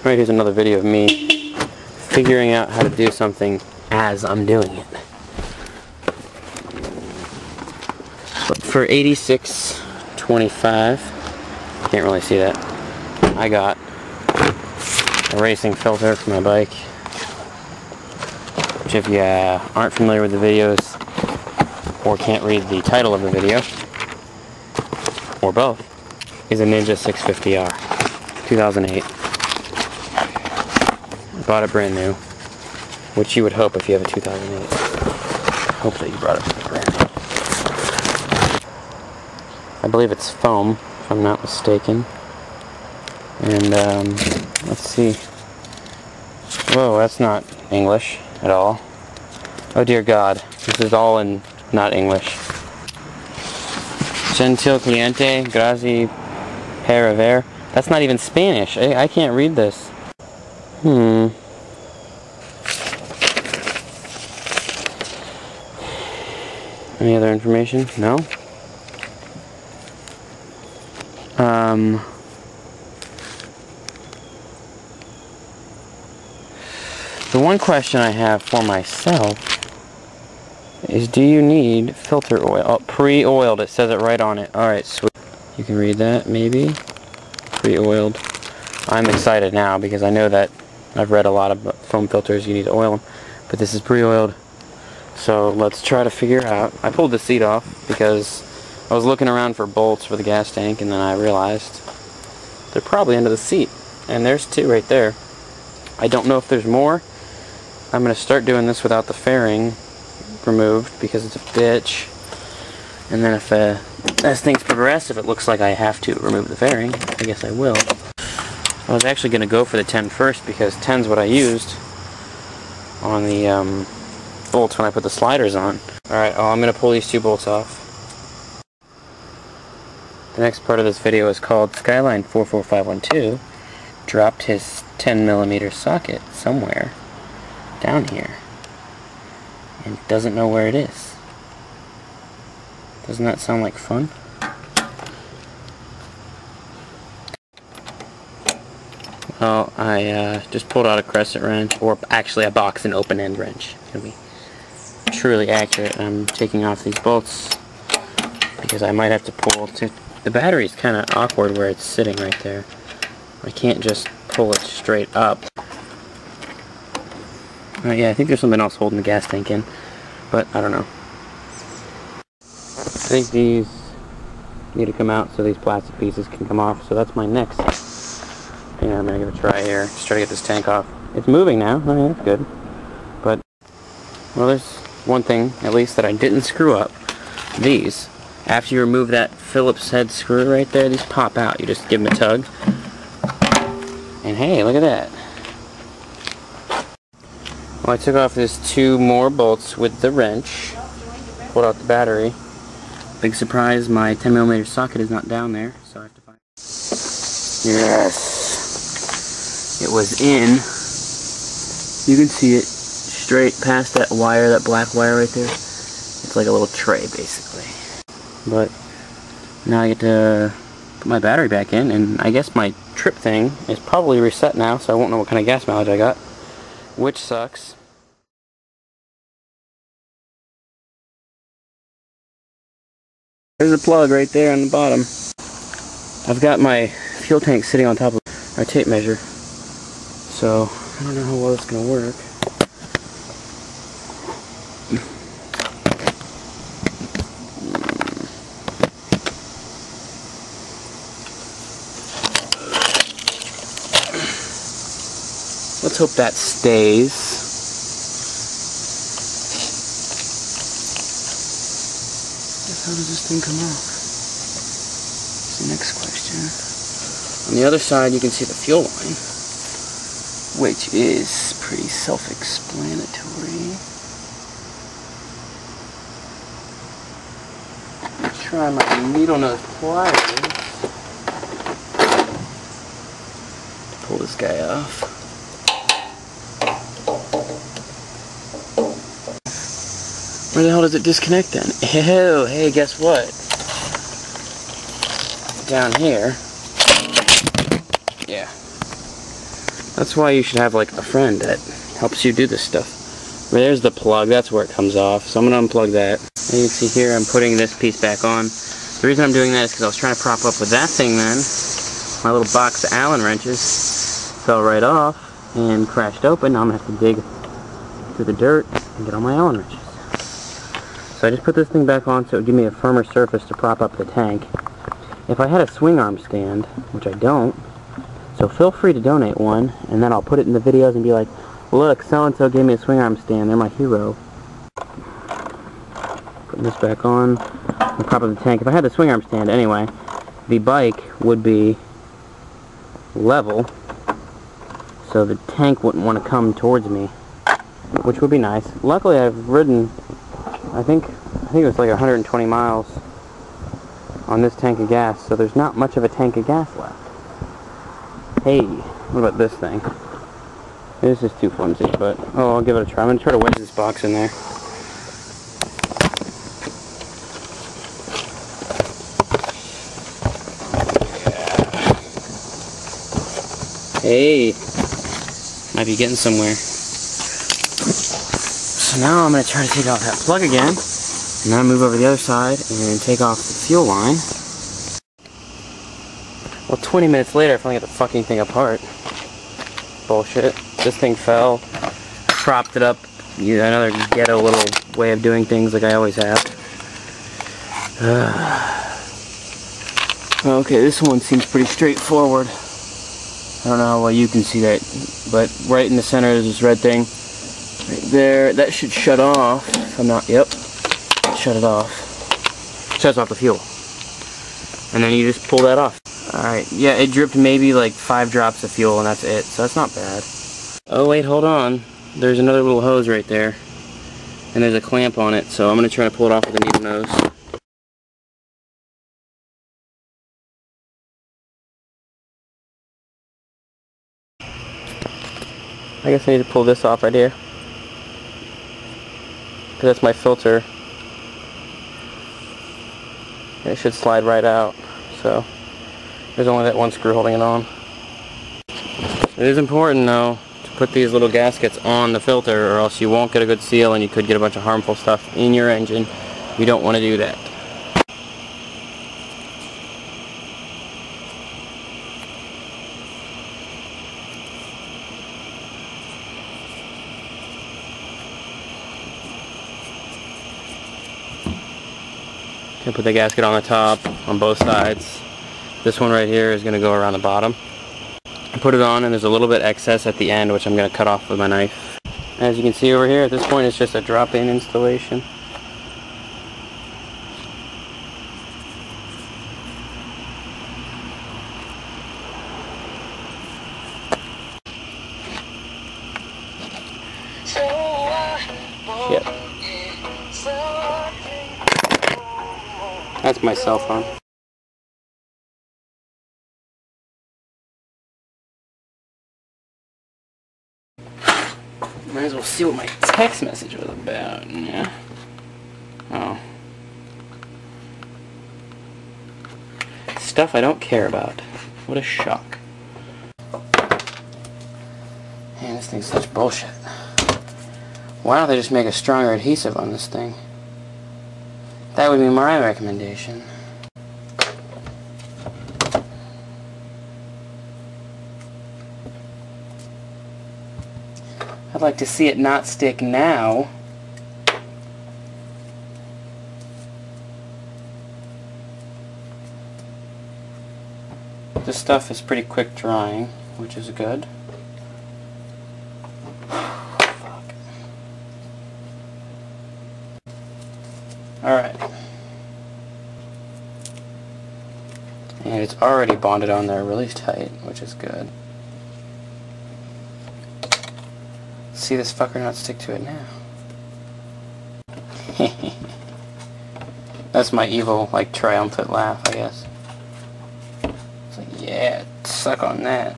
Alright, here's another video of me figuring out how to do something as I'm doing it. But for $86.25, can't really see that, I got a racing filter for my bike, which if you aren't familiar with the videos or can't read the title of the video, or both, is a Ninja 650R, 2008. I bought it brand new, which you would hope if you have a 2008. Hope that you brought it brand new. I believe it's foam, if I'm not mistaken. And let's see. Whoa, that's not English at all. Oh dear God, this is all in not English. Gentil cliente, grazie per aver. That's not even Spanish. I can't read this. Any other information? No? The one question I have for myself is, do you need filter oil? Oh, pre-oiled, it says it right on it. Alright, sweet. You can read that, maybe? Pre-oiled. I'm excited now because I know that I've read a lot of foam filters, you need to oil them. But this is pre-oiled. So let's try to figure out. I pulled the seat off because I was looking around for bolts for the gas tank, and then I realized they're probably under the seat. And there's two right there. I don't know if there's more. I'm going to start doing this without the fairing removed because it's a bitch. And then if as things progress, if it looks like I have to remove the fairing, I guess I will. I was actually going to go for the 10 first because 10's what I used on the bolts when I put the sliders on. Alright, I'm going to pull these two bolts off. The next part of this video is called Skyline 44512 dropped his 10mm socket somewhere down here and doesn't know where it is. Doesn't that sound like fun? Well, I just pulled out a crescent wrench, or actually a box and open end wrench. It's going to be truly accurate. I'm taking off these bolts because I might have to pull the battery's kind of awkward where it's sitting right there. I can't just pull it straight up. Yeah, I think there's something else holding the gas tank in, but I don't know. I think these need to come out so these plastic pieces can come off, so that's my next thing I'm going to give a try here. Just try to get this tank off. It's moving now, I mean, that's good. But, well, there's one thing, at least, that I didn't screw up. These, after you remove that Phillips head screw right there, these pop out. You just give them a tug. And hey, look at that. Well, I took off these two more bolts with the wrench. Pulled out the battery. Big surprise, my 10mm socket is not down there, so I have to find it. Yes! It was in. You can see it straight past that wire, that black wire right there. It's like a little tray, basically. But now I get to put my battery back in, and I guess my trip thing is probably reset now, so I won't know what kind of gas mileage I got, which sucks. There's a plug right there on the bottom. I've got my fuel tank sitting on top of my tape measure, so I don't know how well it's going to work. Let's hope that stays. How does this thing come off? That's the next question. On the other side, you can see the fuel line, which is pretty self-explanatory. Try my needle nose pliers to pull this guy off. Where the hell does it disconnect then? Ew, hey, guess what? Down here. Yeah. That's why you should have like a friend that helps you do this stuff. There's the plug, that's where it comes off. So I'm going to unplug that. And you can see here I'm putting this piece back on. The reason I'm doing that is because I was trying to prop up with that thing then. My little box of Allen wrenches fell right off and crashed open. Now I'm going to have to dig through the dirt and get all my Allen wrenches. So I just put this thing back on so it would give me a firmer surface to prop up the tank. If I had a swing arm stand, which I don't, so feel free to donate one, and then I'll put it in the videos and be like, look, so-and-so gave me a swing arm stand, they're my hero. Putting this back on, and prop up the tank. If I had the swing arm stand anyway, the bike would be level, so the tank wouldn't want to come towards me, which would be nice. Luckily I've ridden, I think it was like 120 miles on this tank of gas, so there's not much of a tank of gas left. Hey, what about this thing? This is too flimsy, but oh, I'll give it a try. I'm going to try to wedge this box in there. Hey, might be getting somewhere. So now I'm going to try to take off that plug again, and then move over the other side and take off the fuel line. Well, 20 minutes later, I finally got the fucking thing apart. Bullshit. This thing fell. I propped it up. Another ghetto little way of doing things like I always have. Okay, this one seems pretty straightforward. I don't know how well you can see that, but right in the center is this red thing. Right there. That should shut off. If I'm not, yep. Shut it off. Shuts off the fuel. And then you just pull that off. Alright, yeah, it dripped maybe like 5 drops of fuel and that's it, so that's not bad. Oh wait, hold on. There's another little hose right there. And there's a clamp on it, so I'm going to try to pull it off with a needle nose. I guess I need to pull this off right here. Because that's my filter. And it should slide right out, so there's only that one screw holding it on. It is important though to put these little gaskets on the filter or else you won't get a good seal and you could get a bunch of harmful stuff in your engine. You don't want to do that. Gonna put the gasket on the top on both sides. This one right here is going to go around the bottom. I put it on and there's a little bit excess at the end which I'm going to cut off with my knife. As you can see over here, at this point it's just a drop-in installation. Shit. That's my cell phone. Might as well see what my text message was about. Yeah. Oh. Stuff I don't care about. What a shock. Man, this thing's such bullshit. Why don't they just make a stronger adhesive on this thing? That would be my recommendation. I'd like to see it not stick now. This stuff is pretty quick drying, which is good. Fuck. Alright. And it's already bonded on there really tight, which is good. See this fucker not stick to it now. That's my evil, like, triumphant laugh, I guess. It's like, yeah, suck on that.